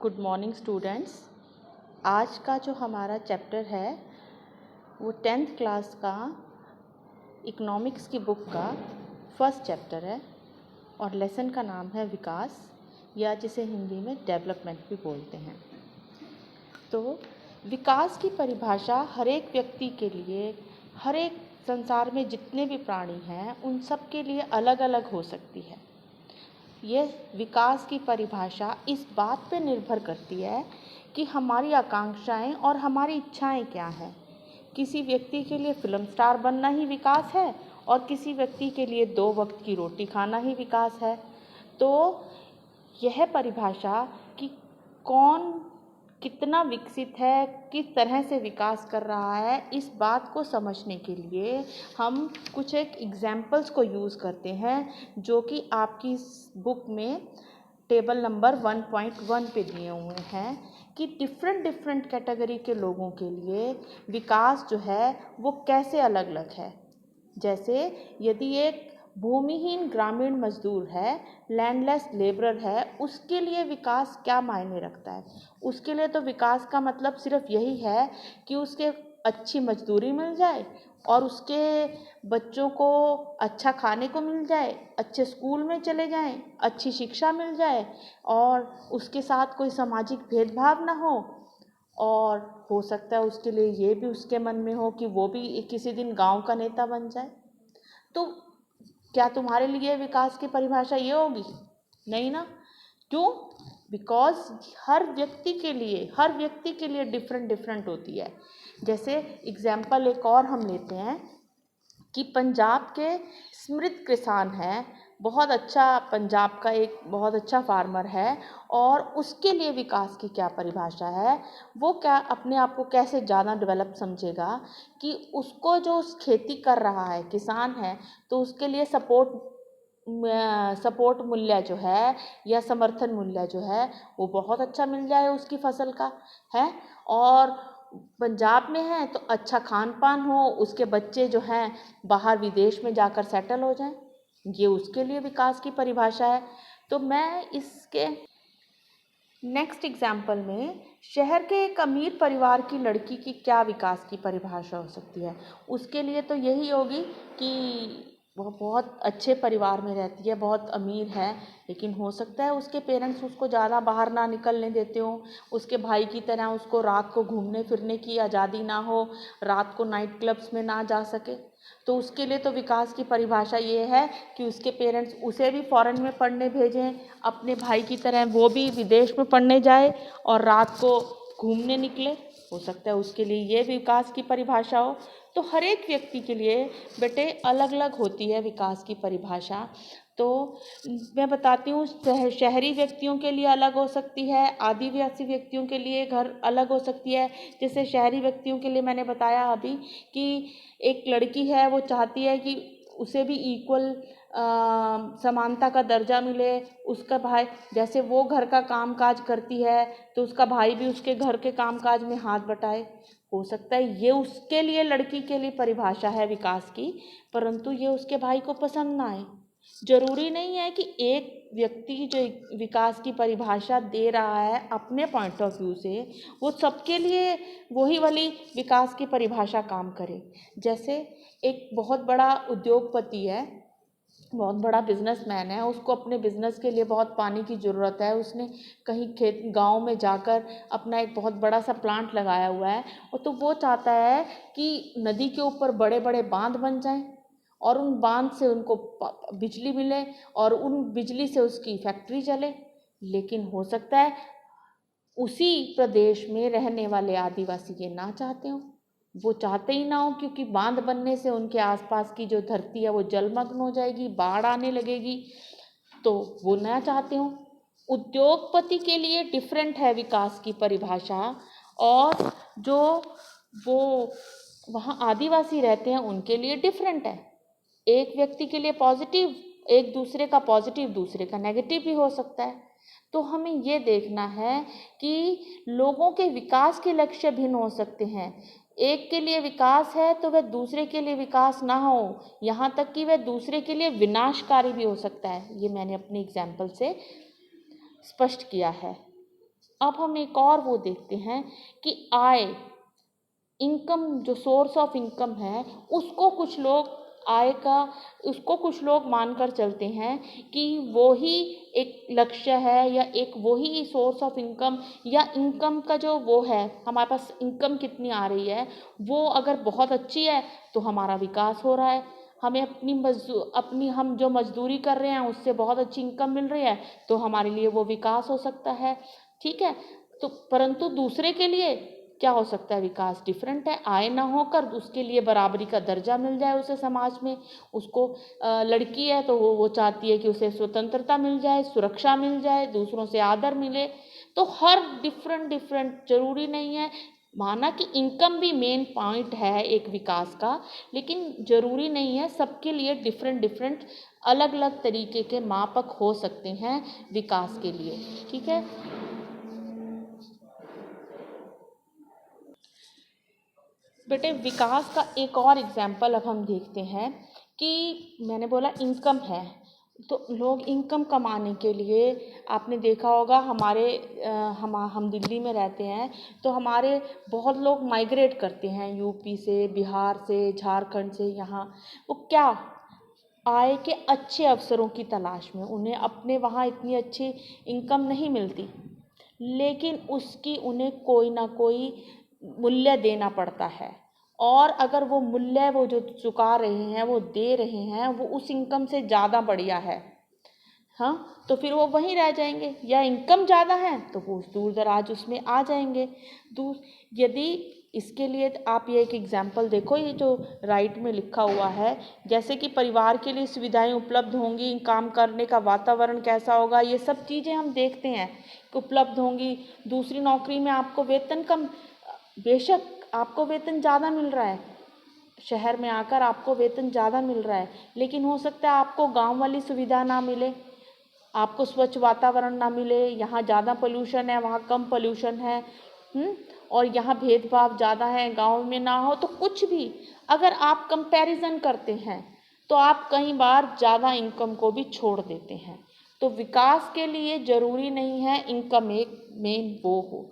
Good morning students. आज का जो हमारा चैप्टर है वो 10th क्लास का इकोनॉमिक्स की बुक का फर्स्ट चैप्टर है और लेसन का नाम है विकास, या जिसे हिंदी में डेवलपमेंट भी बोलते हैं। तो विकास की परिभाषा हर एक व्यक्ति के लिए, हर एक संसार में जितने भी प्राणी हैं उन सब के लिए अलग अलग हो सकती है। ये विकास की परिभाषा इस बात पर निर्भर करती है कि हमारी आकांक्षाएं और हमारी इच्छाएं क्या हैं। किसी व्यक्ति के लिए फिल्म स्टार बनना ही विकास है और किसी व्यक्ति के लिए 2 वक्त की रोटी खाना ही विकास है। तो यह परिभाषा कि कौन कितना विकसित है, किस तरह से विकास कर रहा है, इस बात को समझने के लिए हम कुछ एक एग्जाम्पल्स को यूज़ करते हैं जो कि आपकी इस बुक में टेबल नंबर 1.1 पे दिए हुए हैं कि डिफरेंट कैटेगरी के लोगों के लिए विकास जो है वो कैसे अलग अलग है। जैसे यदि एक भूमिहीन ग्रामीण मजदूर है, लैंडलेस लेबरर है, उसके लिए विकास क्या मायने रखता है। उसके लिए तो विकास का मतलब सिर्फ यही है कि उसके अच्छी मजदूरी मिल जाए और उसके बच्चों को अच्छा खाने को मिल जाए, अच्छे स्कूल में चले जाएं, अच्छी शिक्षा मिल जाए और उसके साथ कोई सामाजिक भेदभाव ना हो। और हो सकता है उसके लिए ये भी उसके मन में हो कि वो भी किसी दिन गांव का नेता बन जाए। तो क्या तुम्हारे लिए विकास की परिभाषा ये होगी? नहीं ना। क्यों? बिकॉज हर व्यक्ति के लिए डिफरेंट होती है। जैसे एग्जाम्पल एक और हम लेते हैं कि पंजाब के स्मृत किसान हैं, बहुत अच्छा, पंजाब का एक बहुत अच्छा फार्मर है और उसके लिए विकास की क्या परिभाषा है। वो क्या अपने आप को कैसे ज़्यादा डेवलप समझेगा कि उसको जो उस खेती कर रहा है, किसान है, तो उसके लिए सपोर्ट मूल्य जो है या समर्थन मूल्य जो है वो बहुत अच्छा मिल जाए उसकी फसल का है। और पंजाब में है तो अच्छा खान पान हो, उसके बच्चे जो हैं बाहर विदेश में जाकर सेटल हो जाएं, ये उसके लिए विकास की परिभाषा है। तो मैं इसके नेक्स्ट एग्जाम्पल में शहर के एक अमीर परिवार की लड़की की क्या विकास की परिभाषा हो सकती है। उसके लिए तो यही होगी कि वह बहुत अच्छे परिवार में रहती है, बहुत अमीर है, लेकिन हो सकता है उसके पेरेंट्स उसको ज़्यादा बाहर ना निकलने देते हो, उसके भाई की तरह उसको रात को घूमने फिरने की आज़ादी ना हो, रात को नाइट क्लब्स में ना जा सके। तो उसके लिए तो विकास की परिभाषा ये है कि उसके पेरेंट्स उसे भी फॉरेन में पढ़ने भेजें, अपने भाई की तरह वो भी विदेश में पढ़ने जाए और रात को घूमने निकले। हो सकता है उसके लिए ये विकास की परिभाषा हो। तो हर एक व्यक्ति के लिए बेटे अलग अलग होती है विकास की परिभाषा। तो मैं बताती हूँ, शहरी व्यक्तियों के लिए अलग हो सकती है, आदिवासी व्यक्तियों के लिए घर अलग हो सकती है। जैसे शहरी व्यक्तियों के लिए मैंने बताया अभी कि एक लड़की है, वो चाहती है कि उसे भी इक्वल समानता का दर्जा मिले। उसका भाई, जैसे वो घर का कामकाज करती है तो उसका भाई भी उसके घर के कामकाज में हाथ बटाए। हो सकता है ये उसके लिए, लड़की के लिए परिभाषा है विकास की, परंतु ये उसके भाई को पसंद ना आए। जरूरी नहीं है कि एक व्यक्ति जो विकास की परिभाषा दे रहा है अपने पॉइंट ऑफ व्यू से वो सबके लिए वही वाली विकास की परिभाषा काम करे। जैसे एक बहुत बड़ा उद्योगपति है, बहुत बड़ा बिजनेसमैन है, उसको अपने बिजनेस के लिए बहुत पानी की ज़रूरत है। उसने कहीं खेत गांव में जाकर अपना एक बहुत बड़ा सा प्लांट लगाया हुआ है और तो वो चाहता है कि नदी के ऊपर बड़े बड़े बांध बन जाएं और उन बांध से उनको बिजली मिले और उन बिजली से उसकी फैक्ट्री चले। लेकिन हो सकता है उसी प्रदेश में रहने वाले आदिवासी ये ना चाहते हो, वो चाहते ही ना हो, क्योंकि बांध बनने से उनके आसपास की जो धरती है वो जलमग्न हो जाएगी, बाढ़ आने लगेगी, तो वो ना चाहते हो। उद्योगपति के लिए डिफरेंट है विकास की परिभाषा, और जो वो वहाँ आदिवासी रहते हैं उनके लिए डिफरेंट है। एक व्यक्ति के लिए पॉजिटिव, एक दूसरे का पॉजिटिव दूसरे का नेगेटिव भी हो सकता है। तो हमें ये देखना है कि लोगों के विकास के लक्ष्य भिन्न हो सकते हैं। एक के लिए विकास है तो वह दूसरे के लिए विकास ना हो, यहाँ तक कि वह दूसरे के लिए विनाशकारी भी हो सकता है। ये मैंने अपनी एग्जाम्पल से स्पष्ट किया है। अब हम एक और वो देखते हैं कि आय, इनकम, जो सोर्स ऑफ इनकम है उसको कुछ लोग आय का उसको कुछ लोग मानकर चलते हैं कि वो ही एक लक्ष्य है या एक वो ही सोर्स ऑफ इनकम, या इनकम का जो वो है, हमारे पास इनकम कितनी आ रही है वो अगर बहुत अच्छी है तो हमारा विकास हो रहा है। हमें अपनी हम जो मजदूरी कर रहे हैं उससे बहुत अच्छी इनकम मिल रही है तो हमारे लिए वो विकास हो सकता है। ठीक है, तो परंतु दूसरे के लिए क्या हो सकता है, विकास डिफरेंट है। आय ना होकर उसके लिए बराबरी का दर्जा मिल जाए उसे समाज में, उसको लड़की है तो वो चाहती है कि उसे स्वतंत्रता मिल जाए, सुरक्षा मिल जाए, दूसरों से आदर मिले। तो हर डिफरेंट डिफरेंट, जरूरी नहीं है, माना कि इनकम भी मेन पॉइंट है एक विकास का, लेकिन जरूरी नहीं है, सबके लिए डिफरेंट डिफरेंट अलग अलग तरीके के मापक हो सकते हैं विकास के लिए। ठीक है, बेटे विकास का एक और एग्जाम्पल अब हम देखते हैं कि मैंने बोला इनकम है, तो लोग इनकम कमाने के लिए, आपने देखा होगा हमारे हम दिल्ली में रहते हैं तो हमारे बहुत लोग माइग्रेट करते हैं यूपी से, बिहार से, झारखंड से, यहाँ वो क्या, आय के अच्छे अवसरों की तलाश में। उन्हें अपने वहाँ इतनी अच्छी इनकम नहीं मिलती, लेकिन उसकी उन्हें कोई ना कोई मूल्य देना पड़ता है, और अगर वो मूल्य वो जो चुका रहे हैं, वो दे रहे हैं, वो उस इनकम से ज़्यादा बढ़िया है, हाँ, तो फिर वो वहीं रह जाएंगे, या इनकम ज़्यादा है तो वो दूर दराज उसमें आ जाएंगे। दूर यदि इसके लिए आप ये एक एग्जाम्पल देखो, ये जो राइट में लिखा हुआ है, जैसे कि परिवार के लिए सुविधाएं उपलब्ध होंगी, काम करने का वातावरण कैसा होगा, ये सब चीज़ें हम देखते हैं कि उपलब्ध होंगी। दूसरी नौकरी में आपको वेतन कम, बेशक आपको वेतन ज़्यादा मिल रहा है, शहर में आकर आपको वेतन ज़्यादा मिल रहा है, लेकिन हो सकता है आपको गांव वाली सुविधा ना मिले, आपको स्वच्छ वातावरण ना मिले, यहाँ ज़्यादा पोल्यूशन है, वहाँ कम पोल्यूशन है, और यहाँ भेदभाव ज़्यादा है, गांव में ना हो, तो कुछ भी अगर आप कंपैरिजन करते हैं तो आप कई बार ज़्यादा इनकम को भी छोड़ देते हैं। तो विकास के लिए ज़रूरी नहीं है इनकम एक मेन वो हो।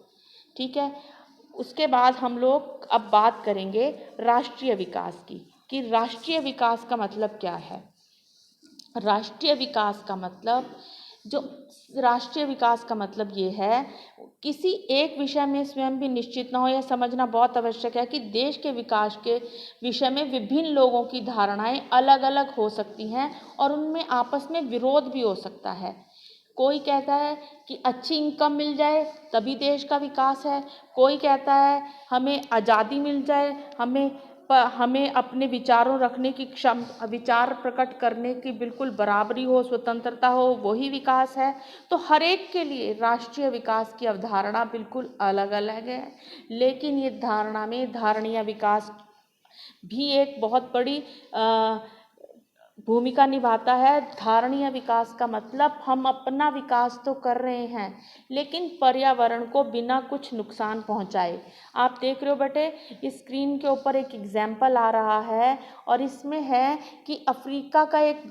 ठीक है, उसके बाद हम लोग अब बात करेंगे राष्ट्रीय विकास की, कि राष्ट्रीय विकास का मतलब क्या है। राष्ट्रीय विकास का मतलब, जो राष्ट्रीय विकास का मतलब ये है, किसी एक विषय में स्वयं भी निश्चित ना हो, यह समझना बहुत आवश्यक है कि देश के विकास के विषय में विभिन्न लोगों की धारणाएं अलग अलग हो सकती हैं और उनमें आपस में विरोध भी हो सकता है। कोई कहता है कि अच्छी इनकम मिल जाए तभी देश का विकास है, कोई कहता है हमें आज़ादी मिल जाए, हमें अपने विचारों रखने की विचार प्रकट करने की बिल्कुल बराबरी हो, स्वतंत्रता हो, वही विकास है। तो हर एक के लिए राष्ट्रीय विकास की अवधारणा बिल्कुल अलग अलग है, लेकिन ये धारणा में धारणीय विकास भी एक बहुत बड़ी भूमिका निभाता है। धारणीय विकास का मतलब हम अपना विकास तो कर रहे हैं लेकिन पर्यावरण को बिना कुछ नुकसान पहुंचाए। आप देख रहे हो बेटे, इस स्क्रीन के ऊपर एक एग्जाम्पल आ रहा है और इसमें है कि अफ्रीका का एक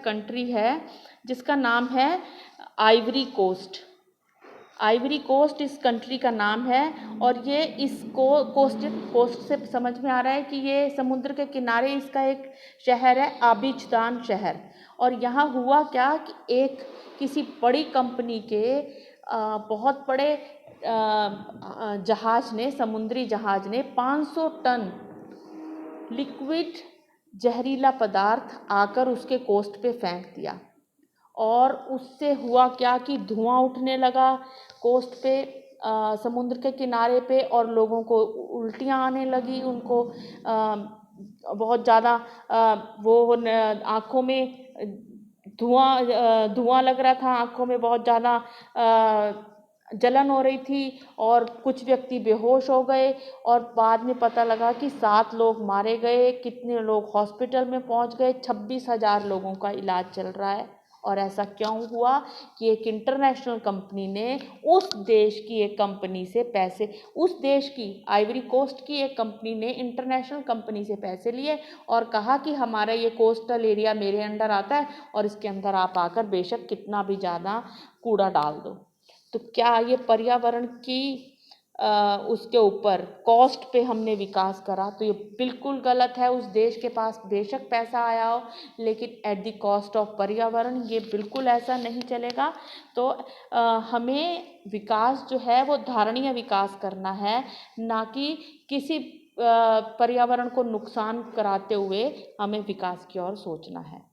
कंट्री है जिसका नाम है आइवरी कोस्ट। आइवरी कोस्ट इस कंट्री का नाम है, और ये इसको कोस्ट से समझ में आ रहा है कि ये समुद्र के किनारे इसका एक शहर है, आबिजदान शहर। और यहाँ हुआ क्या कि किसी बड़ी कंपनी के बहुत बड़े समुद्री जहाज ने 500 टन लिक्विड जहरीला पदार्थ आकर उसके कोस्ट पे फेंक दिया, और उससे हुआ क्या कि धुआं उठने लगा कोस्ट पे, समुद्र के किनारे पे, और लोगों को उल्टियाँ आने लगी, उनको बहुत ज़्यादा वो आँखों में धुआं लग रहा था, आँखों में बहुत ज़्यादा जलन हो रही थी, और कुछ व्यक्ति बेहोश हो गए, और बाद में पता लगा कि 7 लोग मारे गए, कितने लोग हॉस्पिटल में पहुंच गए, 26,000 लोगों का इलाज चल रहा है। और ऐसा क्यों हुआ कि एक इंटरनेशनल कंपनी ने उस देश की आइवरी कोस्ट की एक कंपनी ने इंटरनेशनल कंपनी से पैसे लिए और कहा कि हमारा ये कोस्टल एरिया मेरे अंडर आता है और इसके अंदर आप आकर बेशक कितना भी ज़्यादा कूड़ा डाल दो। तो क्या ये पर्यावरण की उसके ऊपर कॉस्ट पे हमने विकास करा? तो ये बिल्कुल गलत है। उस देश के पास बेशक पैसा आया हो, लेकिन एट द कॉस्ट ऑफ पर्यावरण, ये बिल्कुल ऐसा नहीं चलेगा। तो हमें विकास जो है वो धारणीय विकास करना है, ना कि किसी पर्यावरण को नुकसान कराते हुए हमें विकास की ओर सोचना है।